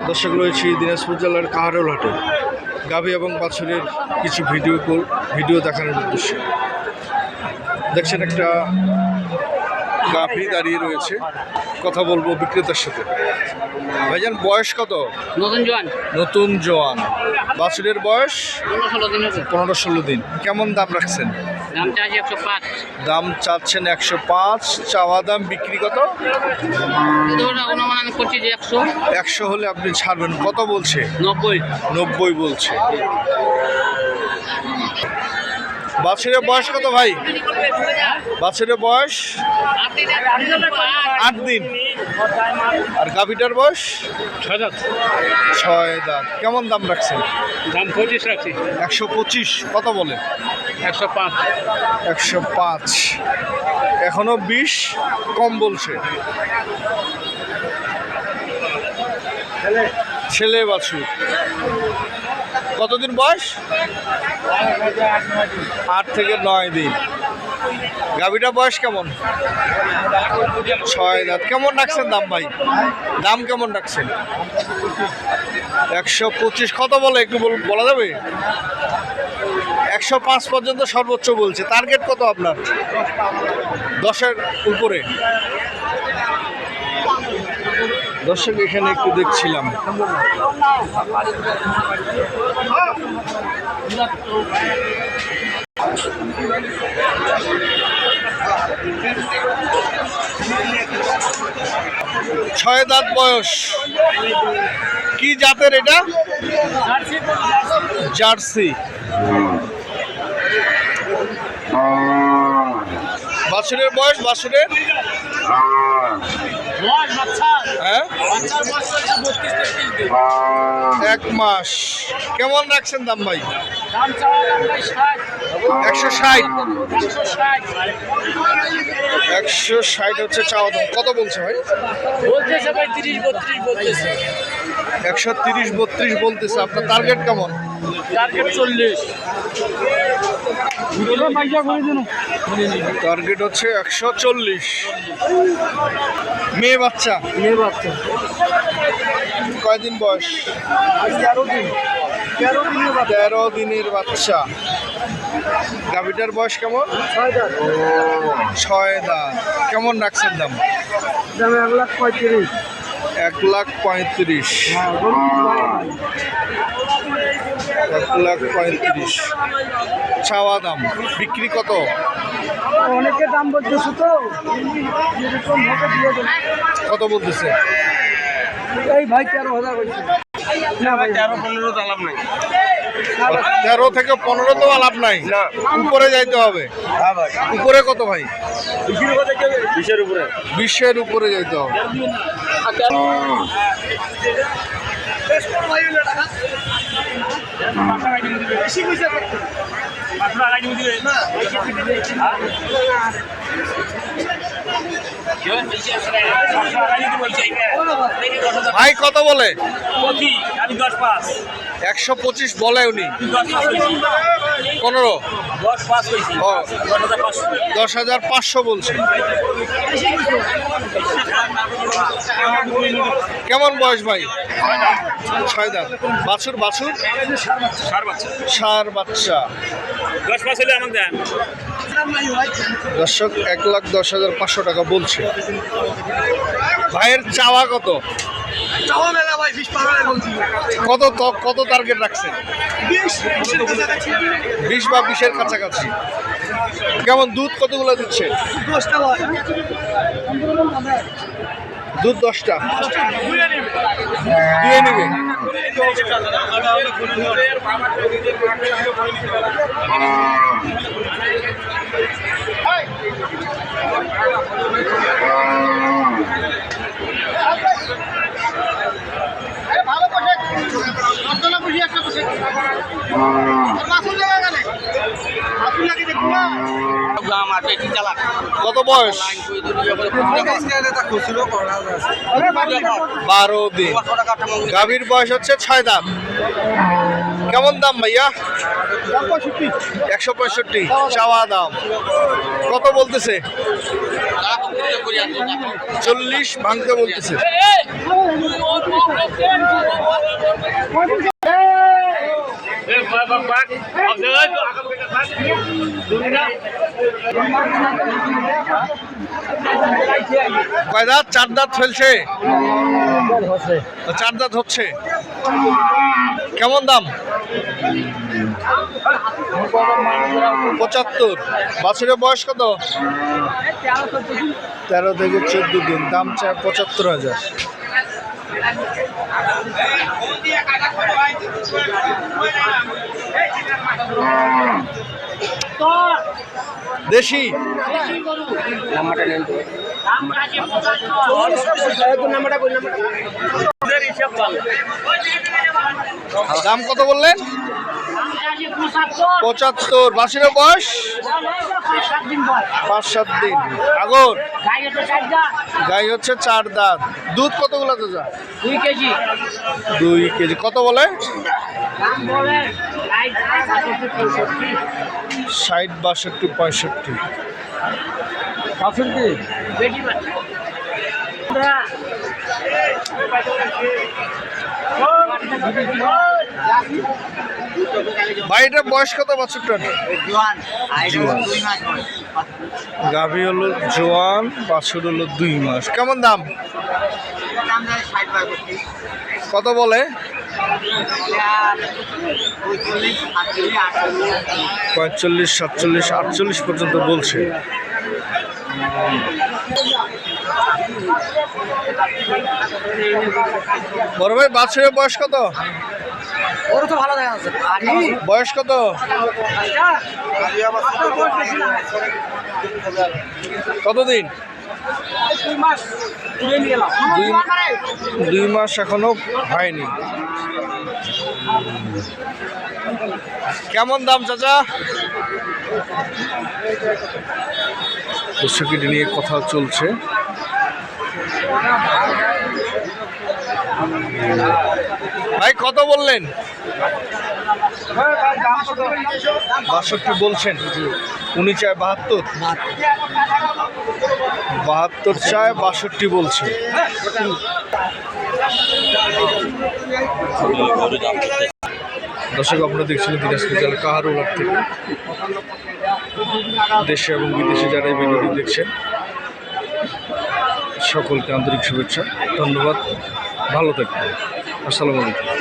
দর্শক রয়েছি দিনাজপুর জেলার কাহারোল হাটে গাভী এবং বাছুরের কিছু ভিডিও দেখানোর উদ্দেশ্যে। দেখছেন একটা গাভী দাঁড়িয়ে রয়েছে, কথা বলবো বিক্রেতার সাথে। ভাইজান বয়স কত? নতুন জোয়ান। বাছুরের বয়স 15-16 দিন। কেমন দাম রাখছেন? দাম চাচ্ছেন 105, চাওয়া দাম। বিক্রি কত? 100 হলে আপনি ছাড়বেন। কত বলছে? 90 বলছে। বাছুরের বয়স কত ভাই? বাছুরের বয়স 8 দিন। আর গাভীটার বয়স 6 দাঁত। কেমন দাম রাখছেন? দাম 25 রাখছি। 125। কত বলে? 105। এখনো 20 কম বলছে। ছেলে বাছুর। কতদিন বয়স? 8 থেকে 9 দিন। গাভীটার বয়স কেমন? 6 দাঁত। কেমন রাখছেন দাম ভাই? দাম কেমন রাখছেন? 125। কত বলে একটু বলা যাবে? 105 পর্যন্ত সর্বোচ্চ বলছে। টার্গেট কত আপনার? 10-এর উপরে। দর্শক এখানে একটু দেখছিলাম, ছয় দাঁত বয়স। কি জাতের এটা? জার্সি। বাছুরের বয়স? বাছুরের হ্যাঁ 1 মাস। কেমন রাখছেন দাম ভাই? 160। 160 হচ্ছে চাওয়া দাম। কত বলছে ভাই? 130-32 বলতেছে। আপনার টার্গেট কেমন? টার্গেট 40। টার্গেট হচ্ছে 140। মেয়ে বাচ্চা? কয়দিন বয়স? 13 দিনের বাচ্চা। গাভীটার বয়স কেমন? 6 দাঁত। কেমন রাখছেন দাম? 1,35,000। 1,35,000। 1,35,000 চাওয়া দাম। বিক্রি কত? অনেকে দাম বলতেছে তো, কত বলতেছে? এই ভাই 13,000 বলছে। না ভাই 13-15 তো আলাপ নাই। 13 থেকে 15 তো আলাপ নাই। না, উপরে যাইতে হবে। হ্যাঁ ভাই। উপরে কত ভাই? 20-এর উপরে। 20-এর উপরে যাইতে হবে। ভাই কত বলে? 125 বলে উনি। 15 10,500 বলছে। কেমন বয়স ভাই? 6 দাঁত। বাছুর? ষাঁড় বাচ্চা। দর্শক 1,10,500 টাকা বলছে। ভাইয়ের চাওয়া কত? কত টার্গেট রাখছেন? 20 বা 20-এর কাছাকাছি। কেমন দুধ কতগুলো দিচ্ছে? দুধ 10টা দিয়ে নিবে। কত বয়স? 12 দিন। গাভীর বয়স হচ্ছে 6 দাঁত। কেমন দাম ভাইয়া? 165 চাওয়া দাম। কত বলতেছে? 40 ভাঙতে বলতেছে। কয় দাঁত? 4 দাঁত ফেলছে, 4 দাঁত হচ্ছে। কেমন দাম? 75। বাছুরের বয়স কত? 13 থেকে 14 দিন। দাম চায় 75,000। দেশি দাম কত বললেন? 75। বাছুরের বয়স 5-7 দিন। আগর গাই হচ্ছে 4 দাঁত। দুধ কতগুলো তো যা? 2 কেজি। 2 কেজি। কত বলে? 60, 62, 65। ভাই এটা বয়স কত বাছুরটার? গাভী হলো জোয়ান, বাছুর হলো 2 মাস। কেমন দাম? কত বলে? 45, 47, 48 পর্যন্ত বলছে। বড় ভাই বাছুরের বয়স কত? ওর তো ভালো দেখা যাচ্ছে। বয়স কত? কতদিন? 2 মাস। 2 মাস এখনো হয়নি। কেমন দাম চাচা? দর্শকটি নিয়ে কথা চলছে। ভাই কত বললেন? 62 বলছেন। উনি চায় 72। 72 চায়, 62 বলছে। দর্শক আপনারা দেখছিলেন দিনাজপুর জেলার কাহারোলহাট থেকে। দেশে এবং বিদেশে যারা এই ভিডিওটি দেখছেন সকলকে আন্তরিক শুভেচ্ছা, ধন্যবাদ, ভালো থাকবেন। আসসালামু আলাইকুম।